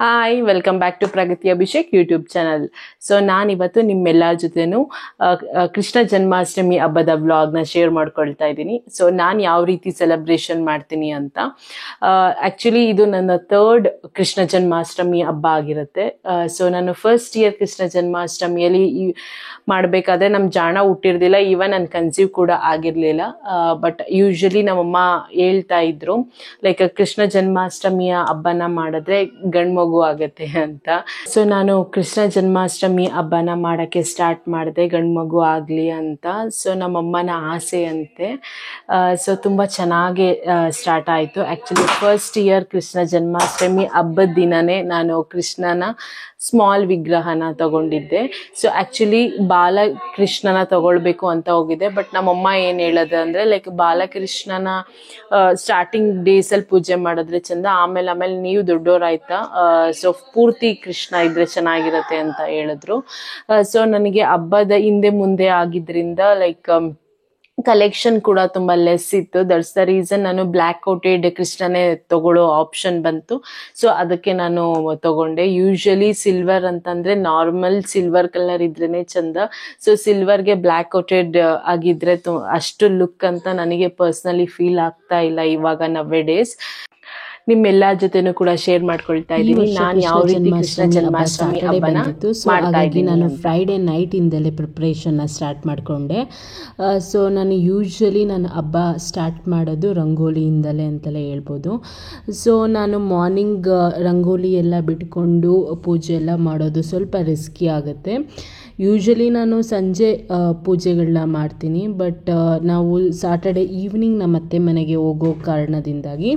Hi, welcome back to Pragati Abhishek YouTube channel. So ನಾನಿವತ್ತು ನಿಮ್ಮೆಲ್ಲರ ಜೊತೆನೂ ಕೃಷ್ಣ ಜನ್ಮಾಷ್ಟಮಿ ಹಬ್ಬದ ವ್ಲಾಗ್ನ ಶೇರ್ ಮಾಡ್ಕೊಳ್ತಾ ಇದ್ದೀನಿ. ಸೊ ನಾನು ಯಾವ ರೀತಿ ಸೆಲೆಬ್ರೇಷನ್ ಮಾಡ್ತೀನಿ ಅಂತ. ಆ್ಯಕ್ಚುಲಿ ಇದು ನನ್ನ ಥರ್ಡ್ ಕೃಷ್ಣ ಜನ್ಮಾಷ್ಟಮಿ ಹಬ್ಬ ಆಗಿರುತ್ತೆ. ಸೊ ನಾನು ಫಸ್ಟ್ ಇಯರ್ ಕೃಷ್ಣ ಜನ್ಮಾಷ್ಟಮಿಯಲ್ಲಿ ಮಾಡಬೇಕಾದ್ರೆ ನಮ್ಮ ಜಾಣ ಹುಟ್ಟಿರ್ಲಿಲ್ಲ, ಈವನ್ ನಾನು ಕನ್ಸೀವ್ ಕೂಡ ಆಗಿರಲಿಲ್ಲ. ಬಟ್ ಯೂಶ್ವಲಿ ನಮ್ಮಮ್ಮ ಹೇಳ್ತಾ ಇದ್ರು, ಲೈಕ್ ಕೃಷ್ಣ ಜನ್ಮಾಷ್ಟಮಿಯ ಹಬ್ಬನ ಮಾಡಿದ್ರೆ ಗಂಡು ಮಗು ಆಗುತ್ತೆ ಅಂತ. ಸೊ ನಾನು ಕೃಷ್ಣ ಜನ್ಮಾಷ್ಟಮಿ ಹಬ್ಬನ ಮಾಡೋಕ್ಕೆ ಸ್ಟಾರ್ಟ್ ಮಾಡಿದೆ, ಗಂಡು ಮಗು ಆಗಲಿ ಅಂತ. ಸೊ ನಮ್ಮಮ್ಮನ ಆಸೆ ಅಂತೆ. ಸೊ ತುಂಬ ಚೆನ್ನಾಗಿ ಸ್ಟಾರ್ಟ್ ಆಯಿತು. Actually first year Krishna Janmashtami ಹಬ್ಬದ ದಿನವೇ ನಾನು ಕೃಷ್ಣನ ಸ್ಮಾಲ್ ವಿಗ್ರಹನ ತಗೊಂಡಿದ್ದೆ. ಸೊ ಆ್ಯಕ್ಚುಲಿ ಬಾಲಕೃಷ್ಣನ ತಗೊಳ್ಬೇಕು ಅಂತ ಹೋಗಿದ್ದೆ. ಬಟ್ ನಮ್ಮಮ್ಮ ಏನು ಹೇಳೋದು ಅಂದರೆ, ಲೈಕ್ ಬಾಲಕೃಷ್ಣನ ಸ್ಟಾರ್ಟಿಂಗ್ ಡೇಸಲ್ಲಿ ಪೂಜೆ ಮಾಡಿದ್ರೆ ಚಂದ, ಆಮೇಲೆ ನೀವು ದೊಡ್ಡೋರಾಯ್ತಾ, ಸೊ ಪೂರ್ತಿ ಕೃಷ್ಣ ಇದ್ರೆ ಚೆನ್ನಾಗಿರತ್ತೆ ಅಂತ ಹೇಳಿದ್ರು. ಸೊ ನನಗೆ ಹಬ್ಬದ ಹಿಂದೆ ಮುಂದೆ ಆಗಿದ್ರಿಂದ ಲೈಕ್ ಕಲೆಕ್ಷನ್ ಕೂಡ ತುಂಬ ಲೆಸ್ ಇತ್ತು. ದಟ್ಸ್ ದ ರೀಸನ್ ನಾನು ಬ್ಲ್ಯಾಕ್ ಕೋಟೆಡ್ ಕೃಷ್ಣನೇ ತಗೊಳ್ಳೋ ಆಪ್ಷನ್ ಬಂತು. ಸೊ ಅದಕ್ಕೆ ನಾನು ತಗೊಂಡೆ. ಯೂಶ್ವಲಿ ಸಿಲ್ವರ್ ಅಂತಂದರೆ ನಾರ್ಮಲ್ ಸಿಲ್ವರ್ ಕಲರ್ ಇದ್ರೇ ಚಂದ. ಸೊ ಸಿಲ್ವರ್ಗೆ ಬ್ಲ್ಯಾಕ್ ಕೋಟೆಡ್ ಆಗಿದ್ರೆ ಅಷ್ಟು ಲುಕ್ ಅಂತ ನನಗೆ ಪರ್ಸ್ನಲಿ ಫೀಲ್ ಆಗ್ತಾ ಇಲ್ಲ ಇವಾಗ ನವ್ವೆ ಡೇಸ್. ನಿಮ್ಮೆಲ್ಲ ಜೊತೆನೂ ಕೂಡ ಶೇರ್ ಮಾಡ್ಕೊಳ್ತಾ ಇದ್ದೀನಿ ನಾನು ಯಾವ ರೀತಿ ಕೃಷ್ಣ ಜನ್ಮಾಷ್ಟಮಿ ಹಬ್ಬನ ಮಾಡ್ತಾ ಇದ್ದೀನಿ. ನಾನು ಫ್ರೈಡೇ ನೈಟಿಂದಲೇ ಪ್ರಿಪ್ರೇಷನ್ನ ಸ್ಟಾರ್ಟ್ ಮಾಡಿಕೊಂಡೆ. ಸೊ ನಾನು ಯೂಶ್ವಲಿ ನನ್ನ ಹಬ್ಬ ಸ್ಟಾರ್ಟ್ ಮಾಡೋದು ರಂಗೋಲಿಯಿಂದಲೇ ಅಂತಲೇ ಹೇಳ್ಬೋದು. ಸೊ ನಾನು ಮಾರ್ನಿಂಗ್ ರಂಗೋಲಿ ಎಲ್ಲ ಬಿಟ್ಕೊಂಡು ಪೂಜೆ ಎಲ್ಲ ಮಾಡೋದು ಸ್ವಲ್ಪ ರಿಸ್ಕಿ ಆಗುತ್ತೆ. ಯೂಶ್ವಲಿ ನಾನು ಸಂಜೆ ಪೂಜೆಗಳನ್ನ ಮಾಡ್ತೀನಿ. ಬಟ್ ನಾವು ಸಾಟರ್ಡೆ ಈವ್ನಿಂಗ್ ನಮ್ಮ ಅತ್ತೆ ಮನೆಗೆ ಹೋಗೋ ಕಾರಣದಿಂದಾಗಿ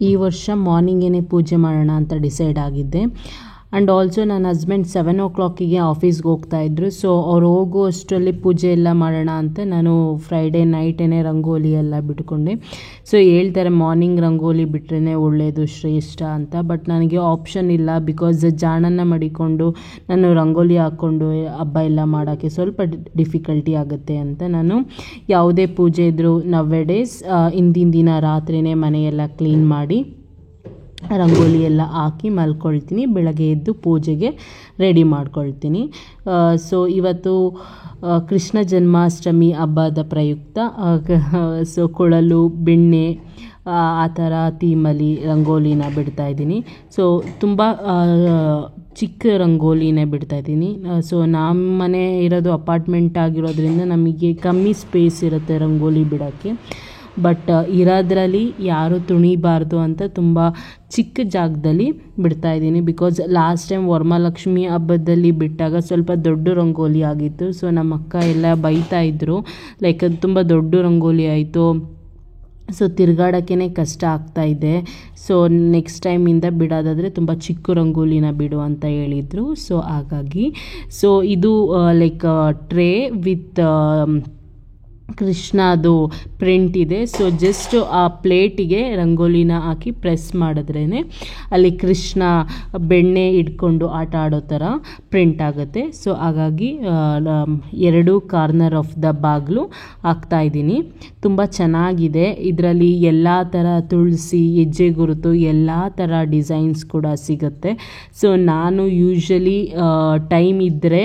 ಈ ವರ್ಷ ಮಾರ್ನಿಂಗೇ ಪೂಜೆ ಮಾಡೋಣ ಅಂತ ಡಿಸೈಡ್ ಆಗಿದ್ದೆ. ಆ್ಯಂಡ್ ಆಲ್ಸೋ ನನ್ನ ಹಸ್ಬೆಂಡ್ 7 o'clock ಆಫೀಸ್ಗೆ ಹೋಗ್ತಾಯಿದ್ರು. ಸೊ ಅವ್ರು ಹೋಗುವಷ್ಟರಲ್ಲಿ ಪೂಜೆ ಎಲ್ಲ ಮಾಡೋಣ ಅಂತ ನಾನು ಫ್ರೈಡೇ ನೈಟೇ ರಂಗೋಲಿ ಎಲ್ಲ ಬಿಟ್ಕೊಂಡೆ. ಸೊ ಹೇಳ್ತಾರೆ ಮಾರ್ನಿಂಗ್ ರಂಗೋಲಿ ಬಿಟ್ರೇ ಒಳ್ಳೆಯದು, ಶ್ರೇಷ್ಠ ಅಂತ. ಬಟ್ ನನಗೆ ಆಪ್ಷನ್ ಇಲ್ಲ, ಬಿಕಾಸ್ ಜಾಣನ ಮಡಿಕೊಂಡು ನಾನು ರಂಗೋಲಿ ಹಾಕ್ಕೊಂಡು ಹಬ್ಬ ಎಲ್ಲ ಮಾಡೋಕ್ಕೆ ಸ್ವಲ್ಪ ಡಿಫಿಕಲ್ಟಿ ಆಗುತ್ತೆ ಅಂತ ನಾನು ಯಾವುದೇ ಪೂಜೆ ಇದ್ದರೂ ನವ್ವೆ ಡೇಸ್ ಹಿಂದಿನ ದಿನ ರಾತ್ರಿಯೇ ಮನೆಯೆಲ್ಲ ಕ್ಲೀನ್ ಮಾಡಿ ರಂಗೋಲಿ ಎಲ್ಲ ಹಾಕಿ ಮಲ್ಕೊಳ್ತೀನಿ. ಬೆಳಗ್ಗೆ ಎದ್ದು ಪೂಜೆಗೆ ರೆಡಿ ಮಾಡ್ಕೊಳ್ತೀನಿ. ಸೊ ಇವತ್ತು ಕೃಷ್ಣ ಜನ್ಮಾಷ್ಟಮಿ ಹಬ್ಬದ ಪ್ರಯುಕ್ತ ಸೊ ಕೊಳಲು ಬೆಣ್ಣೆ ಆ ಥರ ಥೀಮಲ್ಲಿ ರಂಗೋಲಿನ ಬಿಡ್ತಾಯಿದ್ದೀನಿ. ಸೊ ತುಂಬ ಚಿಕ್ಕ ರಂಗೋಲಿನೇ ಬಿಡ್ತಾಯಿದ್ದೀನಿ. ಸೊ ನಮ್ಮ ಮನೆ ಇರೋದು ಅಪಾರ್ಟ್ಮೆಂಟ್ ಆಗಿರೋದ್ರಿಂದ ನಮಗೆ ಕಮ್ಮಿ ಸ್ಪೇಸ್ ಇರುತ್ತೆ ರಂಗೋಲಿ ಬಿಡೋಕ್ಕೆ. ಬಟ್ ಇರೋದ್ರಲ್ಲಿ ಯಾರೂ ತುಣಿಬಾರ್ದು ಅಂತ ತುಂಬ ಚಿಕ್ಕ ಜಾಗದಲ್ಲಿ ಬಿಡ್ತಾಯಿದ್ದೀನಿ. ಬಿಕಾಸ್ ಲಾಸ್ಟ್ ಟೈಮ್ ವರಮಹಾಲಕ್ಷ್ಮಿ ಹಬ್ಬದಲ್ಲಿ ಬಿಟ್ಟಾಗ ಸ್ವಲ್ಪ ದೊಡ್ಡ ರಂಗೋಲಿ ಆಗಿತ್ತು. ಸೊ ನಮ್ಮ ಅಕ್ಕ ಎಲ್ಲ ಬೈತಾಯಿದ್ರು, ಲೈಕ್ ಅದು ತುಂಬ ದೊಡ್ಡ ರಂಗೋಲಿ ಆಯಿತು, ಸೊ ತಿರುಗಾಡೋಕ್ಕೇ ಕಷ್ಟ ಆಗ್ತಾಯಿದೆ. ಸೊ ನೆಕ್ಸ್ಟ್ ಟೈಮಿಂದ ಬಿಡೋದಾದರೆ ತುಂಬ ಚಿಕ್ಕ ರಂಗೋಲಿನ ಬಿಡು ಅಂತ ಹೇಳಿದರು. ಸೊ ಹಾಗಾಗಿ ಸೊ ಇದು ಲೈಕ್ ಟ್ರೇ ವಿತ್ ಕೃಷ್ಣದು ಪ್ರಿಂಟ್ ಇದೆ. ಸೊ ಜಸ್ಟ್ ಆ ಪ್ಲೇಟಿಗೆ ರಂಗೋಲಿನ ಹಾಕಿ ಪ್ರೆಸ್ ಮಾಡಿದ್ರೇ ಅಲ್ಲಿ ಕೃಷ್ಣ ಬೆಣ್ಣೆ ಇಟ್ಕೊಂಡು ಆಟ ಆಡೋ ಥರ ಪ್ರಿಂಟ್ ಆಗುತ್ತೆ. ಸೊ ಹಾಗಾಗಿ 2 ಕಾರ್ನರ್ ಆಫ್ ದ ಬಾಗಿಲು ಹಾಕ್ತಾಯಿದ್ದೀನಿ. ತುಂಬ ಚೆನ್ನಾಗಿದೆ. ಇದರಲ್ಲಿ ಎಲ್ಲ ಥರ ತುಳಸಿ, ಹೆಜ್ಜೆ ಗುರುತು ಎಲ್ಲ ಥರ ಡಿಸೈನ್ಸ್ ಕೂಡ ಸಿಗುತ್ತೆ. ಸೊ ನಾನು ಯೂಶ್ವಲಿ ಟೈಮ್ ಇದ್ದರೆ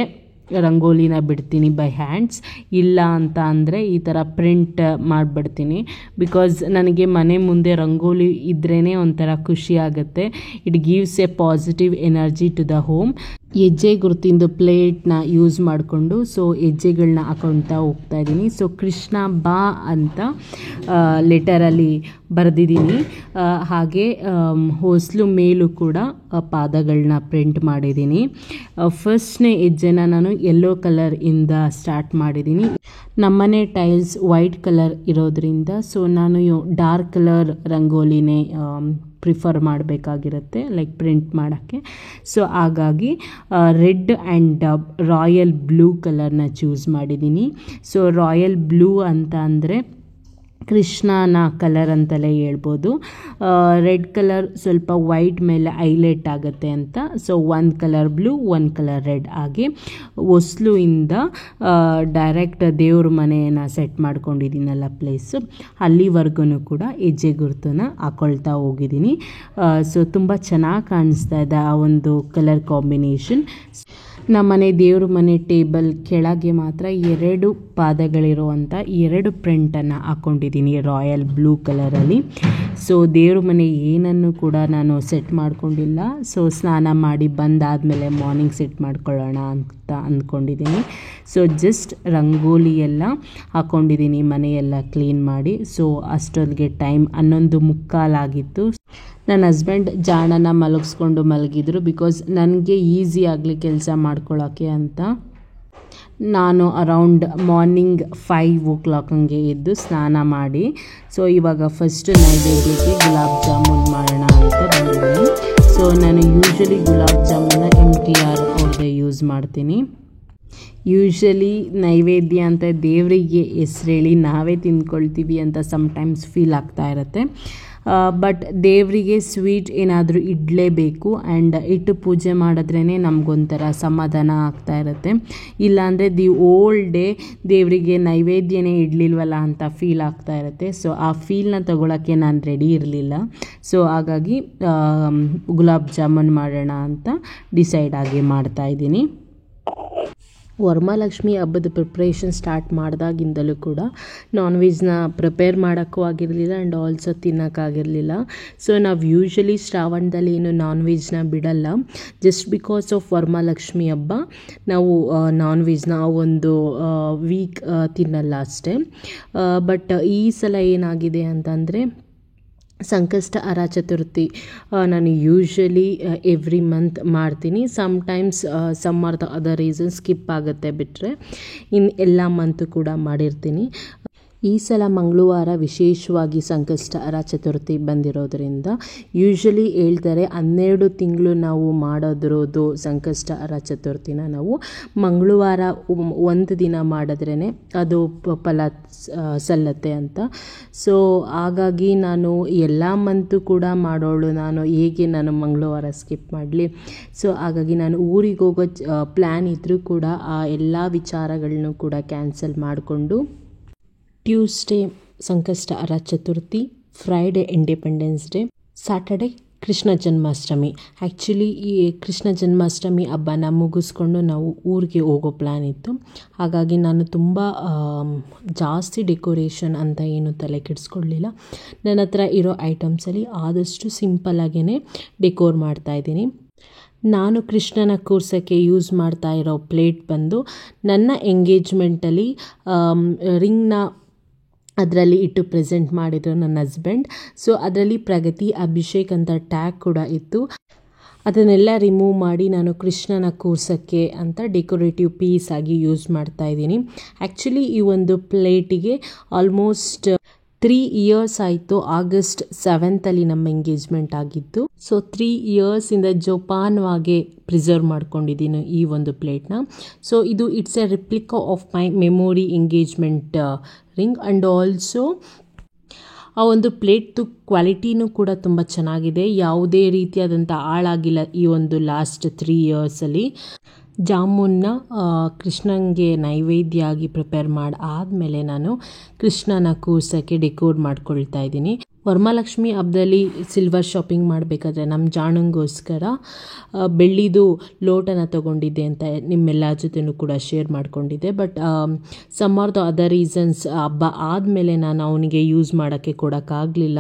ರಂಗೋಲಿನ ಬಿಡ್ತೀನಿ ಬೈ ಹ್ಯಾಂಡ್ಸ್, ಇಲ್ಲ ಅಂತ ಅಂದರೆ ಈ ಥರ ಪ್ರಿಂಟ್ ಮಾಡಿಬಿಡ್ತೀನಿ. ಬಿಕಾಸ್ ನನಗೆ ಮನೆ ಮುಂದೆ ರಂಗೋಲಿ ಇದ್ರೇ ಒಂಥರ ಖುಷಿ ಆಗುತ್ತೆ. It gives a positive energy to the home. ಹೆಜ್ಜೆ ಗುರುತಿಂದು ಪ್ಲೇಟ್ನ ಯೂಸ್ ಮಾಡಿಕೊಂಡು ಸೊ ಹೆಜ್ಜೆಗಳನ್ನ ಹಾಕೊಳ್ತಾ ಹೋಗ್ತಾಯಿದ್ದೀನಿ. ಸೊ ಕೃಷ್ಣ ಬಾ ಅಂತ ಲೆಟರಲ್ಲಿ ಬರೆದಿದ್ದೀನಿ. ಹಾಗೆ ಹೊಸ್ಲು ಮೇಲೂ ಕೂಡ ಪಾದಗಳನ್ನ ಪ್ರಿಂಟ್ ಮಾಡಿದ್ದೀನಿ. ಫಸ್ಟ್ನೇ ಹೆಜ್ಜೆನ ನಾನು ಯೆಲ್ಲೋ ಕಲರ್ ಇಂದ ಸ್ಟಾರ್ಟ್ ಮಾಡಿದ್ದೀನಿ. ನಮ್ಮನೆ ಟೈಲ್ಸ್ ವೈಟ್ ಕಲರ್ ಇರೋದ್ರಿಂದ ಸೊ ನಾನು ಡಾರ್ಕ್ ಕಲರ್ ರಂಗೋಲಿನೇ ಪ್ರಿಫರ್ ಮಾಡಬೇಕಾಗಿರುತ್ತೆ, ಲೈಕ್ ಪ್ರಿಂಟ್ ಮಾಡೋಕ್ಕೆ. ಸೊ ಹಾಗಾಗಿ ರೆಡ್ ಆ್ಯಂಡ್ ರಾಯಲ್ ಬ್ಲೂ ಕಲರ್ನ ಚೂಸ್ ಮಾಡಿದ್ದೀನಿ. ಸೊ ರಾಯಲ್ ಬ್ಲೂ ಅಂತ ಅಂದರೆ ಕೃಷ್ಣನ ಕಲರ್ ಅಂತಲೇ ಹೇಳ್ಬೋದು. ರೆಡ್ ಕಲರ್ ಸ್ವಲ್ಪ ವೈಟ್ ಮೇಲೆ ಹೈಲೈಟ್ ಆಗುತ್ತೆ ಅಂತ, ಸೊ ಒಂದು ಕಲರ್ ಬ್ಲೂ ಒಂದು ಕಲರ್ ರೆಡ್ ಆಗಿ ಹೊಸ್ಲುಯಿಂದ ಡೈರೆಕ್ಟ್ ದೇವ್ರ ಮನೆಯನ್ನು ಸೆಟ್ ಮಾಡ್ಕೊಂಡಿದ್ದೀನಲ್ಲ ಪ್ಲೇಸು, ಅಲ್ಲಿವರೆಗೂ ಕೂಡ ಹೆಜ್ಜೆ ಗುರುತನ್ನ ಹಾಕ್ಕೊಳ್ತಾ ಹೋಗಿದ್ದೀನಿ. ಸೊ ತುಂಬ ಚೆನ್ನಾಗಿ ಕಾಣಿಸ್ತಾ ಇದೆ ಆ ಒಂದು ಕಲರ್ ಕಾಂಬಿನೇಷನ್. ನಮ್ಮನೆ ದೇವ್ರ ಮನೆ ಟೇಬಲ್ ಕೆಳಗೆ ಮಾತ್ರ 2 ಪಾದಗಳಿರುವಂಥ 2 ಪ್ರಿಂಟನ್ನು ಹಾಕ್ಕೊಂಡಿದ್ದೀನಿ ರಾಯಲ್ ಬ್ಲೂ ಕಲರಲ್ಲಿ. ಸೊ ದೇವ್ರ ಮನೆ ಏನನ್ನು ಕೂಡ ನಾನು ಸೆಟ್ ಮಾಡ್ಕೊಂಡಿಲ್ಲ. ಸೊ ಸ್ನಾನ ಮಾಡಿ ಬಂದಾದಮೇಲೆ ಮಾರ್ನಿಂಗ್ ಸೆಟ್ ಮಾಡ್ಕೊಳ್ಳೋಣ ಅಂತ ಅಂದ್ಕೊಂಡಿದ್ದೀನಿ. ಸೊ ಜಸ್ಟ್ ರಂಗೋಲಿ ಎಲ್ಲ ಹಾಕ್ಕೊಂಡಿದ್ದೀನಿ ಮನೆಯೆಲ್ಲ ಕ್ಲೀನ್ ಮಾಡಿ. ಸೊ ಅಷ್ಟೊತ್ತಿಗೆ ಟೈಮ್ 11:45 ನನ್ನ ಹಸ್ಬೆಂಡ್ ಜಾಣನ ಮಲಗಿಸ್ಕೊಂಡು ಮಲಗಿದ್ರು. ಬಿಕಾಸ್ ನನಗೆ ಈಸಿ ಆಗಲಿ ಕೆಲಸ ಮಾಡ್ಕೊಳ್ಳೋಕ್ಕೆ ಅಂತ ನಾನು ಅರೌಂಡ್ ಮಾರ್ನಿಂಗ್ 5 o'clock ಹಂಗೆ ಎದ್ದು ಸ್ನಾನ ಮಾಡಿ, ಸೊ ಇವಾಗ ಫಸ್ಟ್ ನೈವೇದ್ಯಕ್ಕೆ ಗುಲಾಬ್ ಜಾಮೂನ್ ಮಾಡೋಣ ಅಂತ ಬಂದಿದ್ದೀನಿ. ಸೊ ನಾನು ಯೂಶ್ವಲಿ ಗುಲಾಬ್ ಜಾಮೂನ MTR ಅವ್ರದ್ದೇ ಯೂಸ್ ಮಾಡ್ತೀನಿ. ಯೂಶ್ವಲಿ ನೈವೇದ್ಯ ಅಂತ ದೇವರಿಗೆ ಹೆಸ್ರು ಹೇಳಿ ನಾವೇ ತಿಂದ್ಕೊಳ್ತೀವಿ ಅಂತ ಸಮ್ಟೈಮ್ಸ್ ಫೀಲ್ ಆಗ್ತಾ ಇರುತ್ತೆ. ಬಟ್ ದೇವರಿಗೆ ಸ್ವೀಟ್ ಏನಾದರೂ ಇಡಲೇಬೇಕು. ಆ್ಯಂಡ್ ಇಟ್ಟು ಪೂಜೆ ಮಾಡಿದ್ರೇ ನಮಗೊಂಥರ ಸಮಾಧಾನ ಆಗ್ತಾ ಇರುತ್ತೆ. ಇಲ್ಲಾಂದರೆ ದಿ ಓಲ್ ಡೇ ದೇವರಿಗೆ ನೈವೇದ್ಯನೇ ಇಡಲಿಲ್ವಲ್ಲ ಅಂತ ಫೀಲ್ ಆಗ್ತಾ ಇರುತ್ತೆ. ಸೊ ಆ ಫೀಲ್ನ ತಗೊಳ್ಳೋಕ್ಕೆ ನಾನು ರೆಡಿ ಇರಲಿಲ್ಲ. ಸೊ ಹಾಗಾಗಿ ಗುಲಾಬ್ ಜಾಮೂನ್ ಮಾಡೋಣ ಅಂತ ಡಿಸೈಡ್ ಆಗಿ ಮಾಡ್ತಾಯಿದ್ದೀನಿ. ವರಮಹಾಲಕ್ಷ್ಮಿ ಹಬ್ಬದ ಪ್ರಿಪ್ರೇಷನ್ ಸ್ಟಾರ್ಟ್ ಮಾಡಿದಾಗಿಂದಲೂ ಕೂಡ ನಾನ್ ವೆಜ್ನ ಪ್ರಿಪೇರ್ ಮಾಡೋಕ್ಕೂ ಆಗಿರಲಿಲ್ಲ ಆ್ಯಂಡ್ ಆಲ್ಸೋ ತಿನ್ನೋಕ್ಕಾಗಿರಲಿಲ್ಲ. ಸೊ ನಾವು ಯೂಶ್ವಲಿ ಶ್ರಾವಣದಲ್ಲಿ ಏನು ನಾನ್ ವೆಜ್ನ ಬಿಡಲ್ಲ. ಜಸ್ಟ್ ಬಿಕಾಸ್ ಆಫ್ ವರಮಹಾಲಕ್ಷ್ಮಿ ಹಬ್ಬ ನಾವು ನಾನ್ ವೆಜ್ನ ಒಂದು ವೀಕ್ ತಿನ್ನಲ್ಲ ಅಷ್ಟೇ. ಬಟ್ ಈ ಸಲ ಏನಾಗಿದೆ ಅಂತಂದರೆ ಸಂಕಷ್ಟಹರ ಚತುರ್ಥಿ ನಾನು ಯೂಶ್ವಲಿ ಎವ್ರಿ ಮಂತ್ ಮಾಡ್ತೀನಿ. Sometimes some or the other reason skip ಆಗುತ್ತೆ ಬಿಟ್ಟರೆ ಇನ್ನು ಎಲ್ಲ ಮಂತು ಕೂಡ ಮಾಡಿರ್ತೀನಿ. ಈ ಸಲ ಮಂಗಳವಾರ ವಿಶೇಷವಾಗಿ ಸಂಕಷ್ಟಹರ ಚತುರ್ಥಿ ಬಂದಿರೋದ್ರಿಂದ ಯೂಶ್ವಲಿ ಹೇಳ್ತಾರೆ 12 ತಿಂಗಳು ನಾವು ಮಾಡೋದಿರೋದು ಸಂಕಷ್ಟಹರ ಚತುರ್ಥಿನ ನಾವು ಮಂಗಳವಾರ ಒಂದು ದಿನ ಮಾಡಿದ್ರೇ ಅದು ಫಲ ಸಲ್ಲತ್ತೆ ಅಂತ. ಸೊ ಹಾಗಾಗಿ ನಾನು ಎಲ್ಲ ಮಂತು ಕೂಡ ಮಾಡೋಳು, ನಾನು ಹೇಗೆ ನಾನು ಮಂಗಳವಾರ ಸ್ಕಿಪ್ ಮಾಡಲಿ. ಸೊ ಹಾಗಾಗಿ ನಾನು ಊರಿಗೆ ಹೋಗೋ ಪ್ಲ್ಯಾನ್ ಇದ್ದರೂ ಕೂಡ ಆ ಎಲ್ಲ ವಿಚಾರಗಳನ್ನೂ ಕೂಡ ಕ್ಯಾನ್ಸಲ್ ಮಾಡಿಕೊಂಡು Tuesday Sankashtahara Chaturthi, Friday Independence Day, Saturday Krishna Janmashtami. Actually ಈ ಕೃಷ್ಣ ಜನ್ಮಾಷ್ಟಮಿ ಹಬ್ಬನ ಮುಗಿಸ್ಕೊಂಡು ನಾವು ಊರಿಗೆ ಹೋಗೋ ಪ್ಲ್ಯಾನ್ ಇತ್ತು. ಹಾಗಾಗಿ ನಾನು ತುಂಬ ಜಾಸ್ತಿ ಡೆಕೋರೇಷನ್ ಅಂತ ಏನು ತಲೆ ಕೆಡಿಸ್ಕೊಳ್ಳಲಿಲ್ಲ. ನನ್ನ ಹತ್ರ ಇರೋ ಐಟಮ್ಸಲ್ಲಿ ಆದಷ್ಟು ಸಿಂಪಲ್ಲಾಗೇ ಡೆಕೋರ್ ಮಾಡ್ತಾಯಿದ್ದೀನಿ. ನಾನು ಕೃಷ್ಣನ ಕೂರ್ಸೋಕ್ಕೆ ಯೂಸ್ ಮಾಡ್ತಾ ಇರೋ ಪ್ಲೇಟ್ ಬಂದು ನನ್ನ ಎಂಗೇಜ್ಮೆಂಟಲ್ಲಿ ರಿಂಗ್ನ ಅದರಲ್ಲಿ ಇಟ್ಟು ಪ್ರೆಸೆಂಟ್ ಮಾಡಿದರು ನನ್ನ ಹಸ್ಬೆಂಡ್. ಸೊ ಅದರಲ್ಲಿ ಪ್ರಗತಿ ಅಭಿಷೇಕ್ ಅಂತ ಟ್ಯಾಗ್ ಕೂಡ ಇತ್ತು. ಅದನ್ನೆಲ್ಲ ರಿಮೂವ್ ಮಾಡಿ ನಾನು ಕೃಷ್ಣನ ಕೂರ್ಸೋಕ್ಕೆ ಅಂತ ಡೆಕೋರೇಟಿವ್ ಪೀಸ್ ಆಗಿ ಯೂಸ್ ಮಾಡ್ತಾಯಿದ್ದೀನಿ. ಆ್ಯಕ್ಚುಲಿ ಈ ಒಂದು ಪ್ಲೇಟಿಗೆ ಆಲ್ಮೋಸ್ಟ್ 3 years ಆಯಿತು. August 7th ನಮ್ಮ ಎಂಗೇಜ್ಮೆಂಟ್ ಆಗಿತ್ತು. ಸೊ 3 yearsಯಿಂದ ಜೋಪಾನವಾಗಿ ಪ್ರಿಸರ್ವ್ ಮಾಡ್ಕೊಂಡಿದ್ದೀನಿ ಈ ಒಂದು ಪ್ಲೇಟ್ನ. ಸೊ ಇದು it's A replica of my memory engagement ring. And also ಆ ಒಂದು ಪ್ಲೇಟ್ದು ಕ್ವಾಲಿಟಿನೂ ಕೂಡ ತುಂಬ ಚೆನ್ನಾಗಿದೆ, ಯಾವುದೇ ರೀತಿಯಾದಂಥ ಹಾಳಾಗಿಲ್ಲ ಈ ಒಂದು ಲಾಸ್ಟ್ 3 yearsಲ್ಲಿ. ಜಾಮೂನ್ನ ಕೃಷ್ಣನಿಗೆ ನೈವೇದ್ಯ ಆಗಿ ಪ್ರಿಪೇರ್ ಮಾಡಿ ಆದಮೇಲೆ ನಾನು ಕೃಷ್ಣನ ಕೂರ್ಸೋಕ್ಕೆ ಡೆಕೋರ್ ಮಾಡ್ಕೊಳ್ತಾ ಇದ್ದೀನಿ. ವರಮಹಾಲಕ್ಷ್ಮಿ ಹಬ್ಬದಲ್ಲಿ ಸಿಲ್ವರ್ ಶಾಪಿಂಗ್ ಮಾಡಬೇಕಾದ್ರೆ ನಮ್ಮ ಜಾಣಂಗೋಸ್ಕರ ಬೆಳ್ಳಿದು ಲೋಟನ ತೊಗೊಂಡಿದ್ದೆ ಅಂತ ನಿಮ್ಮೆಲ್ಲ ಜೊತೆನೂ ಕೂಡ ಶೇರ್ ಮಾಡ್ಕೊಂಡಿದ್ದೆ. But some or the other reasons ಹಬ್ಬ ಆದಮೇಲೆ ನಾನು ಅವನಿಗೆ ಯೂಸ್ ಮಾಡೋಕ್ಕೆ ಕೊಡೋಕ್ಕಾಗಲಿಲ್ಲ.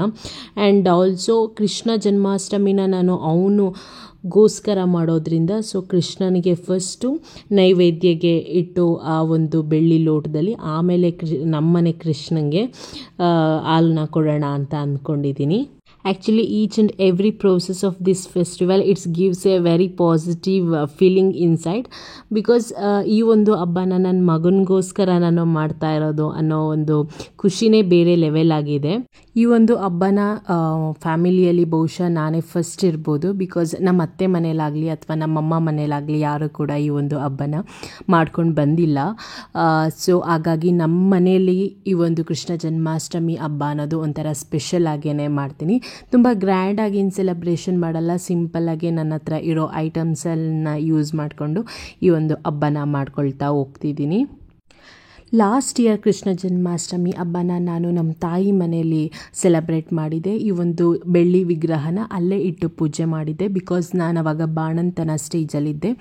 ಆ್ಯಂಡ್ ಆಲ್ಸೋ ಕೃಷ್ಣ ಜನ್ಮಾಷ್ಟಮಿನ ನಾನು ಗೋಸ್ಕರ ಮಾಡೋದ್ರಿಂದ ಸೊ ಕೃಷ್ಣನಿಗೆ ಫಸ್ಟು ನೈವೇದ್ಯಗೆ ಇಟ್ಟು ಆ ಒಂದು ಬೆಳ್ಳಿ ಲೋಟದಲ್ಲಿ ಆಮೇಲೆ ನಮ್ಮನೆ ಕೃಷ್ಣನಿಗೆ ಹಾಲನ್ನ ಕೊಡೋಣ ಅಂತ ಅಂದ್ಕೊಂಡಿದ್ದೀನಿ. Actually, each and every process of this festival, it gives a very positive feeling inside, because ಈ ಒಂದು ಹಬ್ಬನ ನನ್ನ ಮಗನಿಗೋಸ್ಕರ ನಾನು ಮಾಡ್ತಾ ಇರೋದು ಅನ್ನೋ ಒಂದು ಖುಷಿನೇ ಬೇರೆ ಲೆವೆಲ್ ಆಗಿದೆ. ಈ ಒಂದು ಹಬ್ಬನ ಫ್ಯಾಮಿಲಿಯಲ್ಲಿ ಬಹುಶಃ ನಾನೇ ಫಸ್ಟ್ ಇರ್ಬೋದು, ಬಿಕಾಸ್ ನಮ್ಮ ಅತ್ತೆ ಮನೇಲಾಗಲಿ ಅಥವಾ ನಮ್ಮಮ್ಮ ಮನೇಲಾಗಲಿ ಯಾರು ಕೂಡ ಈ ಒಂದು ಹಬ್ಬನ ಮಾಡ್ಕೊಂಡು ಬಂದಿಲ್ಲ. ಸೊ ಹಾಗಾಗಿ ನಮ್ಮ ಮನೆಯಲ್ಲಿ ಈ ಒಂದು ಕೃಷ್ಣ ಜನ್ಮಾಷ್ಟಮಿ ಹಬ್ಬ ಅನ್ನೋದು ಒಂಥರ ಸ್ಪೆಷಲ್ ಆಗೇ ಮಾಡ್ತೀನಿ. ತುಂಬ ಗ್ರ್ಯಾಂಡಾಗಿ ಏನು ಸೆಲೆಬ್ರೇಷನ್ ಮಾಡಲ್ಲ, ಸಿಂಪಲ್ಲಾಗಿ ನನ್ನ ಹತ್ರ ಇರೋ ಐಟಮ್ಸನ್ನ ಯೂಸ್ ಮಾಡಿಕೊಂಡು ಈ ಒಂದು ಹಬ್ಬನ ಮಾಡ್ಕೊಳ್ತಾ ಹೋಗ್ತಿದ್ದೀನಿ. ಲಾಸ್ಟ್ ಇಯರ್ ಕೃಷ್ಣ ಜನ್ಮಾಷ್ಟಮಿ ಹಬ್ಬನ ನಾನು ನಮ್ಮ ತಾಯಿ ಮನೆಯಲ್ಲಿ ಸೆಲೆಬ್ರೇಟ್ ಮಾಡಿದೆ. ಈ ಒಂದು ಬೆಳ್ಳಿ ವಿಗ್ರಹನ ಅಲ್ಲೇ ಇಟ್ಟು ಪೂಜೆ ಮಾಡಿದ್ದೆ, ಬಿಕಾಸ್ ನಾನು ಅವಾಗ ಬಾಣಂತನ ಸ್ಟೇಜಲ್ಲಿದ್ದೆ.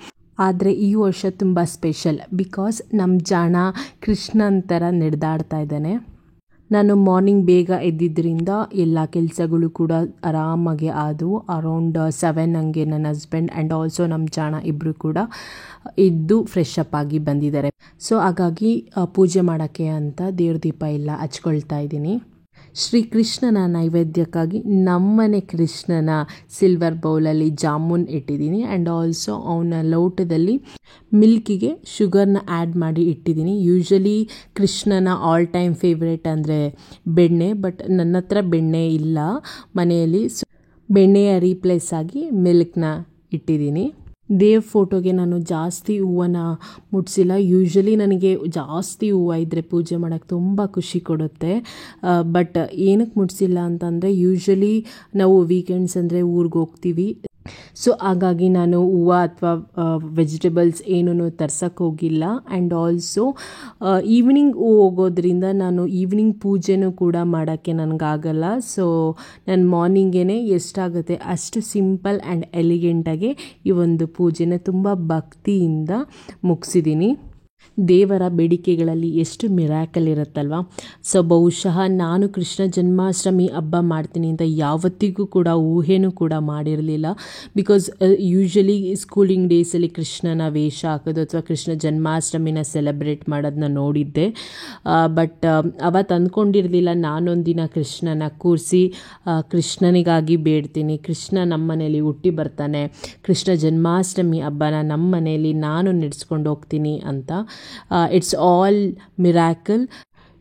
ಆದರೆ ಈ ವರ್ಷ ತುಂಬ ಸ್ಪೆಷಲ್, ಬಿಕಾಸ್ ನಮ್ಮ ಜಾಣ ಕೃಷ್ಣನ ಥರ ನಡೆದಾಡ್ತಾ ಇದ್ದಾನೆ. ನಾನು ಮಾರ್ನಿಂಗ್ ಬೇಗ ಎದ್ದಿದ್ದರಿಂದ ಎಲ್ಲ ಕೆಲಸಗಳು ಕೂಡ ಆರಾಮಾಗಿ ಆದವು. ಅರೌಂಡ್ 7 ಹಂಗೆ ನನ್ನ ಹಸ್ಬೆಂಡ್ ಆ್ಯಂಡ್ ಆಲ್ಸೋ ನಮ್ಮ ಜಾಣ ಇಬ್ಬರು ಕೂಡ ಎದ್ದು ಫ್ರೆಶ್ ಅಪ್ ಆಗಿ ಬಂದಿದ್ದಾರೆ. ಸೊ ಹಾಗಾಗಿ ಪೂಜೆ ಮಾಡೋಕ್ಕೆ ಅಂತ ದೇವ್ರ ದೀಪ ಎಲ್ಲ ಹಚ್ಕೊಳ್ತಾ ಇದ್ದೀನಿ. ಶ್ರೀಕೃಷ್ಣನ ನೈವೇದ್ಯಕ್ಕಾಗಿ ನಮ್ಮನೆ ಕೃಷ್ಣನ ಸಿಲ್ವರ್ ಬೌಲಲ್ಲಿ ಜಾಮೂನ್ ಇಟ್ಟಿದ್ದೀನಿ ಆ್ಯಂಡ್ ಆಲ್ಸೋ ಅವನ ಲೋಟದಲ್ಲಿ ಮಿಲ್ಕಿಗೆ ಶುಗರ್ನ ಆ್ಯಡ್ ಮಾಡಿ ಇಟ್ಟಿದ್ದೀನಿ. ಯೂಶ್ವಲಿ ಕೃಷ್ಣನ ಆಲ್ ಟೈಮ್ ಫೇವ್ರೇಟ್ ಅಂದರೆ ಬೆಣ್ಣೆ, ಬಟ್ ನನ್ನ ಹತ್ರ ಬೆಣ್ಣೆ ಇಲ್ಲ ಮನೆಯಲ್ಲಿ. ಸೊ ಬೆಣ್ಣೆಯ ರೀಪ್ಲೇಸ್ ಆಗಿ ಮಿಲ್ಕ್ನ ಇಟ್ಟಿದ್ದೀನಿ. ದೇವ್ ಫೋಟೋಗೆ ನಾನು ಜಾಸ್ತಿ ಹೂವನ್ನ ಮುಟ್ಸಿಲ್ಲ. ಯೂಶ್ವಲಿ ನನಗೆ ಜಾಸ್ತಿ ಹೂವು ಇದ್ದರೆ ಪೂಜೆ ಮಾಡೋಕ್ಕೆ ತುಂಬ ಖುಷಿ ಕೊಡುತ್ತೆ. ಬಟ್ ಏನಕ್ಕೆ ಮುಟ್ಸಿಲ್ಲ ಅಂತಂದರೆ ಯೂಶ್ವಲಿ ನಾವು ವೀಕೆಂಡ್ಸ್ ಅಂದರೆ ಊರಿಗೆ ಹೋಗ್ತೀವಿ. ಸೊ ಹಾಗಾಗಿ ನಾನು ಹೂವು ಅಥವಾ ವೆಜಿಟೇಬಲ್ಸ್ ಏನೂ ತರ್ಸಕ್ಕೆ ಹೋಗಿಲ್ಲ. ಆ್ಯಂಡ್ ಆಲ್ಸೋ ಈವ್ನಿಂಗ್ ಹೋಗೋದ್ರಿಂದ ನಾನು ಈವ್ನಿಂಗ್ ಪೂಜೆನೂ ಕೂಡ ಮಾಡೋಕ್ಕೆ ನನಗಾಗಲ್ಲ. ಸೊ ನಾನು ಮಾರ್ನಿಂಗೇ ಎಷ್ಟಾಗುತ್ತೆ ಅಷ್ಟು ಸಿಂಪಲ್ ಆ್ಯಂಡ್ ಎಲಿಗೆಂಟಾಗಿ ಈ ಒಂದು ಪೂಜೆನ ತುಂಬ ಭಕ್ತಿಯಿಂದ ಮುಗಿಸಿದ್ದೀನಿ. ದೇವರ ಬೇಡಿಕೆಗಳಲ್ಲಿ ಎಷ್ಟು ಮಿರಾಕಲ್ ಇರುತ್ತಲ್ವ. ಸೊ ಬಹುಶಃ ನಾನು ಕೃಷ್ಣ ಜನ್ಮಾಷ್ಟಮಿ ಹಬ್ಬ ಮಾಡ್ತೀನಿ ಅಂತ ಯಾವತ್ತಿಗೂ ಕೂಡ ಊಹೆನೂ ಕೂಡ ಮಾಡಿರಲಿಲ್ಲ. ಬಿಕಾಸ್ ಯೂಶ್ವಲಿ ಸ್ಕೂಲಿಂಗ್ ಡೇಸಲ್ಲಿ ಕೃಷ್ಣನ ವೇಷ ಹಾಕೋದು ಅಥವಾ ಕೃಷ್ಣ ಜನ್ಮಾಷ್ಟಮಿನ ಸೆಲೆಬ್ರೇಟ್ ಮಾಡೋದನ್ನ ನೋಡಿದ್ದೆ. ಬಟ್ ಅವತ್ತು ಅಂದ್ಕೊಂಡಿರಲಿಲ್ಲ ನಾನೊಂದಿನ ಕೃಷ್ಣನ ಕೂರಿಸಿ ಕೃಷ್ಣನಿಗಾಗಿ ಬೇಡ್ತೀನಿ, ಕೃಷ್ಣ ನಮ್ಮ ಮನೇಲಿ ಹುಟ್ಟಿ ಬರ್ತಾನೆ, ಕೃಷ್ಣ ಜನ್ಮಾಷ್ಟಮಿ ಹಬ್ಬನ ನಮ್ಮ ಮನೆಯಲ್ಲಿ ನಾನು ನಡೆಸ್ಕೊಂಡು ಹೋಗ್ತೀನಿ ಅಂತ. It's all miracle.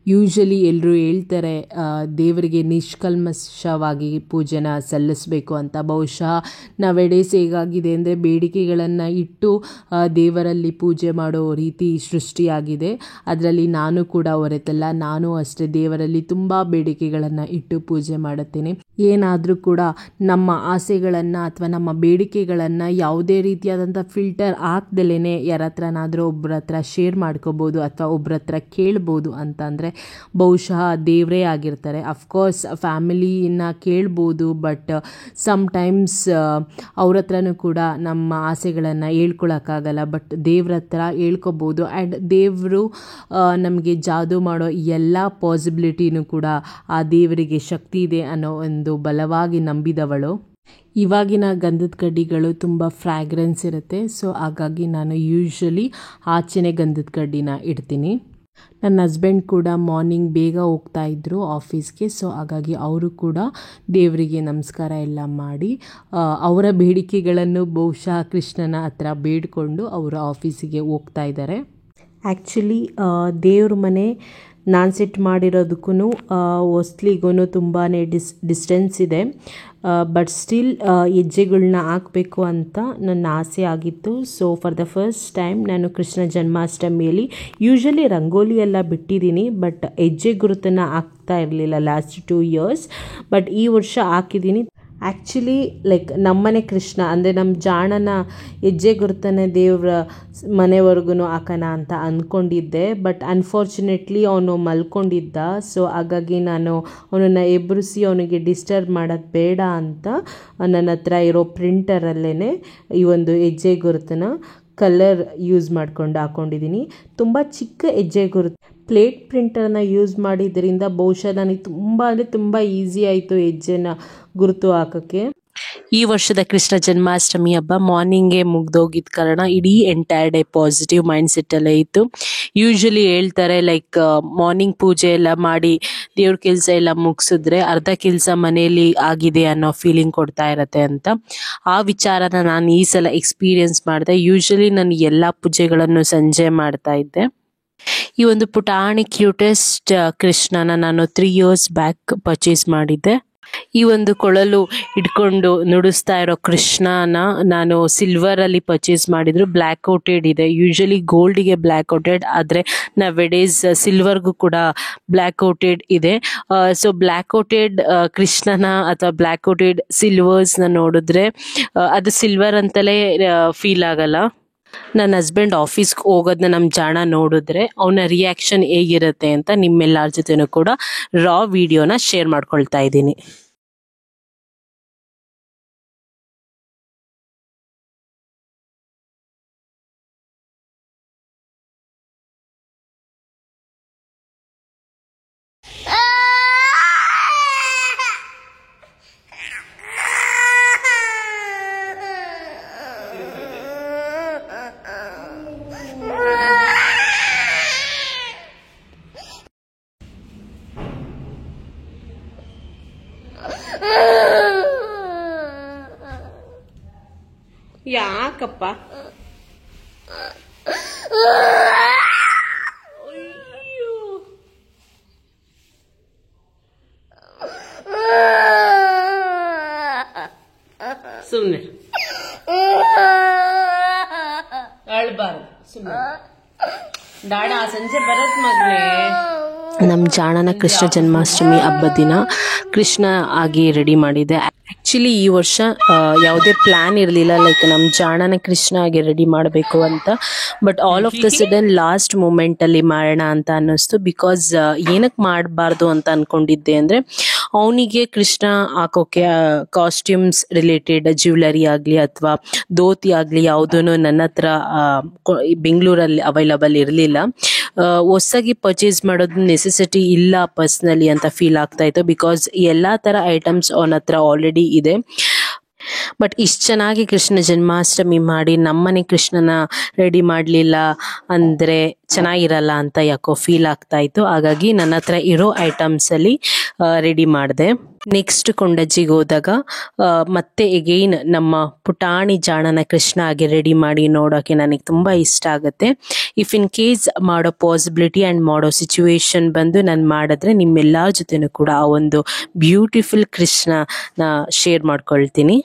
ಯೂಶ್ವಲಿ ಎಲ್ಲರೂ ಹೇಳ್ತಾರೆ ದೇವರಿಗೆ ನಿಷ್ಕಲ್ಮಶವಾಗಿ ಪೂಜೆನ ಸಲ್ಲಿಸಬೇಕು ಅಂತ. ಬಹುಶಃ ನವೆಡೇಸ್ ಹೇಗಾಗಿದೆ ಅಂದರೆ ಬೇಡಿಕೆಗಳನ್ನು ಇಟ್ಟು ದೇವರಲ್ಲಿ ಪೂಜೆ ಮಾಡೋ ರೀತಿ ಸೃಷ್ಟಿಯಾಗಿದೆ. ಅದರಲ್ಲಿ ನಾನು ಕೂಡ ಹೊರತಲ್ಲ. ನಾನು ಅಷ್ಟೇ ದೇವರಲ್ಲಿ ತುಂಬ ಬೇಡಿಕೆಗಳನ್ನು ಇಟ್ಟು ಪೂಜೆ ಮಾಡುತ್ತೇನೆ. ಏನಾದರೂ ಕೂಡ ನಮ್ಮ ಆಸೆಗಳನ್ನು ಅಥವಾ ನಮ್ಮ ಬೇಡಿಕೆಗಳನ್ನು ಯಾವುದೇ ರೀತಿಯಾದಂಥ ಫಿಲ್ಟರ್ ಹಾಕ್ದಲೇ ಯಾರ ಹತ್ರನಾದರೂ ಒಬ್ಬರ ಹತ್ರ ಶೇರ್ ಮಾಡ್ಕೋಬೋದು ಅಥವಾ ಒಬ್ಬರ ಹತ್ರ ಕೇಳ್ಬೋದು ಅಂತಂದರೆ ಬಹುಶಃ ದೇವರೇ ಆಗಿರ್ತಾರೆ. ಅಫ್ಕೋರ್ಸ್ ಫ್ಯಾಮಿಲಿನ ಕೇಳ್ಬೋದು, ಬಟ್ ಸಮ್ಟೈಮ್ಸ್ ಅವ್ರ ಹತ್ರನೂ ಕೂಡ ನಮ್ಮ ಆಸೆಗಳನ್ನು ಹೇಳ್ಕೊಳಕ್ಕಾಗಲ್ಲ. ಬಟ್ ದೇವ್ರ ಹತ್ರ ಹೇಳ್ಕೊಬೋದು. ಆ್ಯಂಡ್ ದೇವರು ನಮಗೆ ಜಾದೂ ಮಾಡೋ ಎಲ್ಲ ಪಾಸಿಬಿಲಿಟಿನೂ ಕೂಡ ಆ ದೇವರಿಗೆ ಶಕ್ತಿ ಇದೆ ಅನ್ನೋ ಒಂದು ಬಲವಾಗಿ ನಂಬಿದವಳು. ಇವಾಗಿನ ಗಂಧದ ಕಡ್ಡಿಗಳು ತುಂಬ ಫ್ರ್ಯಾಗ್ರೆನ್ಸ್ ಇರುತ್ತೆ. ಸೊ ಹಾಗಾಗಿ ನಾನು ಯೂಶ್ವಲಿ ಆಚೆನೇ ಗಂಧದ ಕಡ್ಡಿನ ಇಡ್ತೀನಿ. ನನ್ನ ಹಸ್ಬೆಂಡ್ ಕೂಡ ಮಾರ್ನಿಂಗ್ ಬೇಗ ಹೋಗ್ತಾ ಇದ್ದರು ಆಫೀಸ್ಗೆ. ಸೊ ಹಾಗಾಗಿ ಅವರು ಕೂಡ ದೇವರಿಗೆ ನಮಸ್ಕಾರ ಎಲ್ಲ ಮಾಡಿ ಅವರ ಬೇಡಿಕೆಗಳನ್ನು ಬಹುಶಃ ಕೃಷ್ಣನ ಹತ್ರ ಬೇಡಿಕೊಂಡು ಅವರು ಆಫೀಸಿಗೆ ಹೋಗ್ತಾ ಇದ್ದಾರೆ. ಆ್ಯಕ್ಚುಲಿ ದೇವ್ರ ಮನೆ ನಾನು ಸೆಟ್ ಮಾಡಿರೋದಕ್ಕೂ ಹೊಸ್ಲಿಗೂ ತುಂಬಾ ಡಿಸ್ಟೆನ್ಸ್ ಇದೆ. ಬಟ್ ಸ್ಟಿಲ್ ಹೆಜ್ಜೆಗಳನ್ನ ಹಾಕಬೇಕು ಅಂತ ನನ್ನ ಆಸೆ ಆಗಿತ್ತು. So for the first time ನಾನು ಕೃಷ್ಣ ಜನ್ಮಾಷ್ಟಮಿಯಲ್ಲಿ ಯೂಶ್ವಲಿ ರಂಗೋಲಿ ಎಲ್ಲ ಬಿಟ್ಟಿದ್ದೀನಿ, ಬಟ್ ಹೆಜ್ಜೆ ಗುರುತನ್ನು ಹಾಕ್ತಾ ಇರಲಿಲ್ಲ ಲಾಸ್ಟ್ 2 years. ಬಟ್ ಈ ವರ್ಷ ಹಾಕಿದ್ದೀನಿ. ಆ್ಯಕ್ಚುಲಿ ಲೈಕ್ ನಮ್ಮನೆ ಕೃಷ್ಣ ಅಂದರೆ ನಮ್ಮ ಜಾಣನ ಹೆಜ್ಜೆ ಗುರುತನ್ನೇ ದೇವ್ರ ಮನೆವರೆಗೂ ಹಾಕೋಣ ಅಂತ ಅಂದ್ಕೊಂಡಿದ್ದೆ. ಬಟ್ ಅನ್ಫಾರ್ಚುನೇಟ್ಲಿ ಅವನು ಮಲ್ಕೊಂಡಿದ್ದ. ಸೊ ಹಾಗಾಗಿ ನಾನು ಅವನನ್ನು ಎಬ್ಬರಿಸಿ ಅವನಿಗೆ ಡಿಸ್ಟರ್ಬ್ ಮಾಡೋದು ಬೇಡ ಅಂತ ನನ್ನ ಹತ್ರ ಇರೋ ಪ್ರಿಂಟರಲ್ಲೇ ಈ ಒಂದು ಹೆಜ್ಜೆ ಗುರುತನ್ನ ಕಲರ್ ಯೂಸ್ ಮಾಡ್ಕೊಂಡು ಹಾಕ್ಕೊಂಡಿದ್ದೀನಿ. ತುಂಬ ಚಿಕ್ಕ ಹೆಜ್ಜೆ ಗುರುತು ಪ್ಲೇಟ್ ಪ್ರಿಂಟರ್ನ ಯೂಸ್ ಮಾಡಿದ್ರಿಂದ ಬಹುಶಃ ನನಗೆ ತುಂಬ ಈಸಿ ಆಯಿತು ಹೆಜ್ಜೆನ ಗುರುತು ಹಾಕೋಕ್ಕೆ. ಈ ವರ್ಷದ ಕೃಷ್ಣ ಜನ್ಮಾಷ್ಟಮಿ ಹಬ್ಬ ಮಾರ್ನಿಂಗೇ ಮುಗ್ದೋಗಿದ್ದ ಕಾರಣ ಇಡೀ ಎಂಟೈರ್ ಡೇ ಪಾಸಿಟಿವ್ ಮೈಂಡ್ ಸೆಟ್ಟಲ್ಲೇ ಇತ್ತು. ಯೂಶ್ವಲಿ ಹೇಳ್ತಾರೆ ಲೈಕ್ ಮಾರ್ನಿಂಗ್ ಪೂಜೆ ಎಲ್ಲ ಮಾಡಿ ದೇವ್ರ ಕೆಲಸ ಎಲ್ಲ ಮುಗಿಸಿದ್ರೆ ಅರ್ಧ ಕೆಲಸ ಮನೆಯಲ್ಲಿ ಆಗಿದೆ ಅನ್ನೋ ಫೀಲಿಂಗ್ ಕೊಡ್ತಾ ಇರತ್ತೆ ಅಂತ. ಆ ವಿಚಾರನ ನಾನು ಈ ಸಲ ಎಕ್ಸ್ಪೀರಿಯನ್ಸ್ ಮಾಡಿದೆ. ಯೂಶ್ವಲಿ ನಾನು ಎಲ್ಲ ಪೂಜೆಗಳನ್ನು ಸಂಜೆ ಮಾಡ್ತಾ ಇದ್ದೆ. ಈ ಒಂದು ಪುಟಾಣಿ ಕ್ಯೂಟೆಸ್ಟ್ ಕೃಷ್ಣನ ನಾನು 3 years ಬ್ಯಾಕ್ ಪರ್ಚೇಸ್ ಮಾಡಿದ್ದೆ. ಈ ಒಂದು ಕೊಳಲು ಇಟ್ಕೊಂಡು ನುಡಿಸ್ತಾ ಇರೋ ಕೃಷ್ಣನ ನಾನು ಸಿಲ್ವರ್ ಅಲ್ಲಿ ಪರ್ಚೇಸ್ ಮಾಡಿದ್ರು. ಬ್ಲ್ಯಾಕ್ ಕೋಟೆಡ್ ಇದೆ. ಯೂಶಲಿ ಗೋಲ್ಡ್ಗೆ ಬ್ಲ್ಯಾಕ್ ಕೋಟೆಡ್, ಆದ್ರೆ ನವೆಡೇಸ್ ಸಿಲ್ವರ್ಗೂ ಕೂಡ ಬ್ಲ್ಯಾಕ್ ಕೋಟೆಡ್ ಇದೆ. ಸೊ ಬ್ಲ್ಯಾಕ್ ಕೋಟೆಡ್ ಕೃಷ್ಣನ ಅಥವಾ ಬ್ಲ್ಯಾಕ್ ಕೋಟೆಡ್ ಸಿಲ್ವರ್ಸ್ನ ನೋಡಿದ್ರೆ ಅದು ಸಿಲ್ವರ್ ಅಂತಲೇ ಫೀಲ್ ಆಗಲ್ಲ. ನನ್ನ ಹಸ್ಬೆಂಡ್ ಆಫೀಸ್ಗೆ ಹೋಗೋದನ್ನ ನಮ್ಮ ಜಾಣ ನೋಡಿದ್ರೆ ಅವನ ರಿಯಾಕ್ಷನ್ ಹೇಗಿರುತ್ತೆ ಅಂತ ನಿಮ್ಮೆಲ್ಲರ ಜೊತೆನೂ ಕೂಡ ರಾ ವಿಡಿಯೋನ ಶೇರ್ ಮಾಡ್ಕೊಳ್ತಾ ಇದ್ದೀನಿ. ಯಾಕಪ್ಪ ಸುಮ್ಮನೆ ಅಳ್ಬಾರ್ದು, ಸುಮ್ಮನೆ ಡಾಡ ಸಂಜೆ ಬರತ್ ಮಗನೇ. ನಮ್ಮ ಜಾಣನ ಕೃಷ್ಣ ಜನ್ಮಾಷ್ಟಮಿ ಹಬ್ಬದ ದಿನ ಕೃಷ್ಣ ಆಗಿ ರೆಡಿ ಮಾಡಿದೆ. ಆ್ಯಕ್ಚುಲಿ ಈ ವರ್ಷ ಯಾವುದೇ ಪ್ಲ್ಯಾನ್ ಇರಲಿಲ್ಲ, ಲೈಕ್ ನಮ್ಮ ಜಾಣನ ಕೃಷ್ಣ ಆಗಿ ರೆಡಿ ಮಾಡಬೇಕು ಅಂತ. But all of the sudden last ಮೂಮೆಂಟಲ್ಲಿ ಮಾಡೋಣ ಅಂತ ಅನ್ನಿಸ್ತು. ಬಿಕಾಸ್ ಏನಕ್ಕೆ ಮಾಡಬಾರ್ದು ಅಂತ ಅಂದ್ಕೊಂಡಿದ್ದೆ ಅಂದರೆ, ಅವನಿಗೆ ಕೃಷ್ಣ ಹಾಕೋಕೆ ಕಾಸ್ಟ್ಯೂಮ್ಸ್ ರಿಲೇಟೆಡ್ ಜ್ಯುವೆಲರಿ ಆಗಲಿ ಅಥವಾ ಧೋತಿ ಆಗಲಿ ಯಾವುದೂ ನನ್ನ ಹತ್ರ ಬೆಂಗಳೂರಲ್ಲಿ ಅವೈಲಬಲ್ ಇರಲಿಲ್ಲ. ಹೊಸಾಗಿ ಪರ್ಚೇಸ್ ಮಾಡೋದು ನೆಸೆಸಿಟಿ ಇಲ್ಲ ಪರ್ಸ್ನಲಿ ಅಂತ ಫೀಲ್ ಆಗ್ತಾ ಇತ್ತು. ಬಿಕಾಸ್ ಎಲ್ಲ ಥರ ಐಟಮ್ಸ್ ಅವನ ಹತ್ರ ಆಲ್ರೆಡಿ ಇದೆ. ಬಟ್ ಇಷ್ಟು ಚೆನ್ನಾಗಿ ಕೃಷ್ಣ ಜನ್ಮಾಷ್ಟಮಿ ಮಾಡಿ ನಮ್ಮನೆ ಕೃಷ್ಣನ ರೆಡಿ ಮಾಡಲಿಲ್ಲ ಅಂದರೆ ಚೆನ್ನಾಗಿರಲ್ಲ ಅಂತ ಯಾಕೋ ಫೀಲ್ ಆಗ್ತಾ ಇತ್ತು. ಹಾಗಾಗಿ ನನ್ನ ಹತ್ರ ಇರೋ ಐಟಮ್ಸಲ್ಲಿ ರೆಡಿ ಮಾಡಿದೆ. ನೆಕ್ಸ್ಟ್ ಕೊಂಡಜ್ಜಿಗೆ ಹೋದಾಗ ಮತ್ತೆ ಎಗೈನ್ ನಮ್ಮ ಪುಟಾಣಿ ಜಾಣನ ಕೃಷ್ಣ ಆಗಿ ರೆಡಿ ಮಾಡಿ ನೋಡೋಕ್ಕೆ ನನಗೆ ತುಂಬ ಇಷ್ಟ ಆಗುತ್ತೆ. ಇಫ್ ಇನ್ ಕೇಸ್ ಮಾಡೋ ಪಾಸಿಬಿಲಿಟಿ ಆ್ಯಂಡ್ ಮಾಡೋ ಸಿಚುವೇಶನ್ ಬಂದು ನಾನು ಮಾಡಿದ್ರೆ ನಿಮ್ಮೆಲ್ಲ ಜೊತೆನೂ ಕೂಡ ಆ ಒಂದು ಬ್ಯೂಟಿಫುಲ್ ಕೃಷ್ಣನ ಶೇರ್ ಮಾಡ್ಕೊಳ್ತೀನಿ.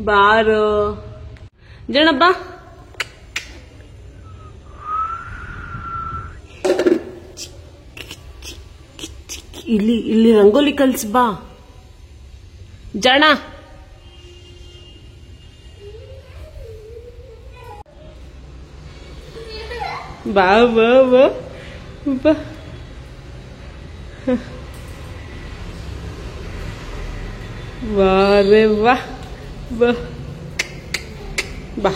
ಬಾರೋ ಜಣ ಬಾ. ಇಲ್ಲಿ ಇಲ್ಲಿ ರಂಗೋಲಿ ಕಲ್ಸ್ ಬಾ ಜಣ. ಬಾ ಬಾ ಬಾ ಬಾ. ವಾರೆ ವಾ ಬಾ ಬಾ.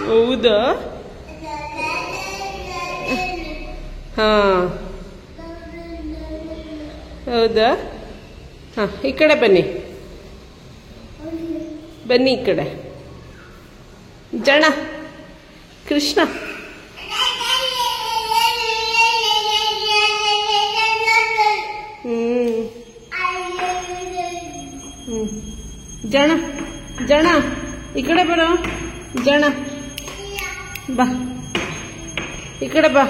ಹೌದಾ? ಹಾ ಹೌದಾ? ಹಾ, ಈ ಕಡೆ ಬನ್ನಿ ಬನ್ನಿ, ಈ ಕಡೆ ಜಣ ಕೃಷ್ಣ. ಜಣ ಜಣ ಈ ಕಡೆ ಬರೋ ಜಣ, ಬಾ ಈ ಕಡೆ ಬಾ.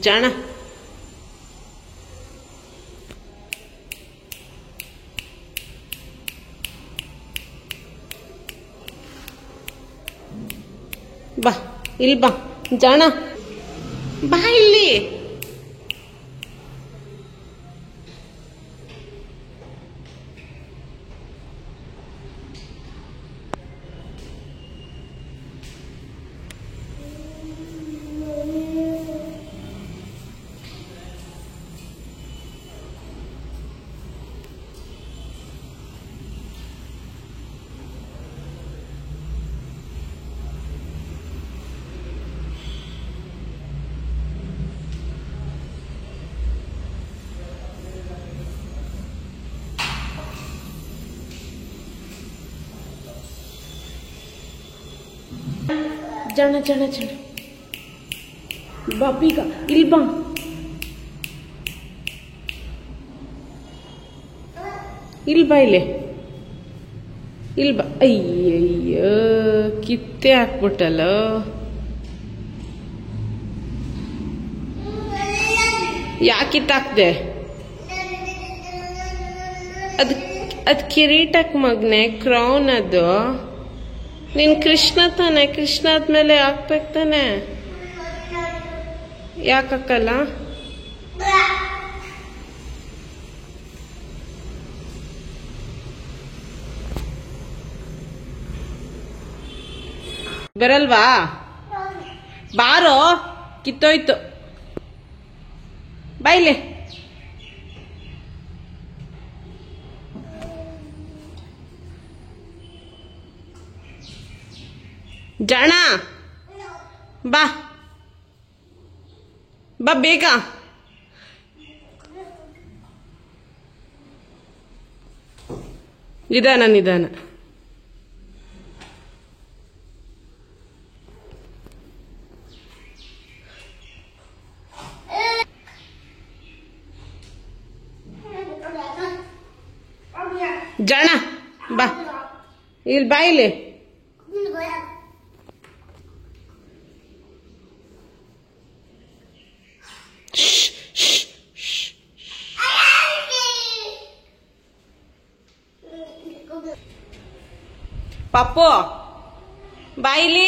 ಜಾಣ ಬಾ, ಇಲ್ಲಿ ಬಾ ಜಾಣ, ಬಾ ಇಲ್ಲಿ. ಜಣ ಜಣ ಜಣ ಬಾ ಬೀಗ ಇಲ್ಲಿ ಬಾ ಇಲ್ಲಿ ಬಾ ಇಲ್ಲಿ ಇಲ್ಲಿ ಬಾ ಅಯ್ಯಯ್ಯ ಕಿತ್ತೆ ಹಾಕ್ಬಿಟ್ಟಲ್ಲ ಯಾಕೆ ಕಿತ್ತಾಕ್ದೆ ಅದ್ ಕಿರೀಟಕ್ ಮಗ್ನೆ ಕ್ರೌನ್ ಅದು ನೀನ್ ಕೃಷ್ಣ ತಾನೆ ಕೃಷ್ಣ ಆದ್ಮೇಲೆ ಹಾಕ್ಬೇಕು ತಾನೆ ಯಾಕಲ್ಲ ಬರಲ್ವಾ ಬಾರೋ ಕಿತ್ತೋಯ್ತು ಬಾಯ್ಲೆ ಜಾಣ ಬಾ ಬಾ ಬೇಗ ನಿಧಾನ ಜಾಣ ಬಾ ಇಲ್ಲಿ ಬಾ ಇಲ್ಲಿ ಪಪ್ಪು ಬಾಯಿಲಿ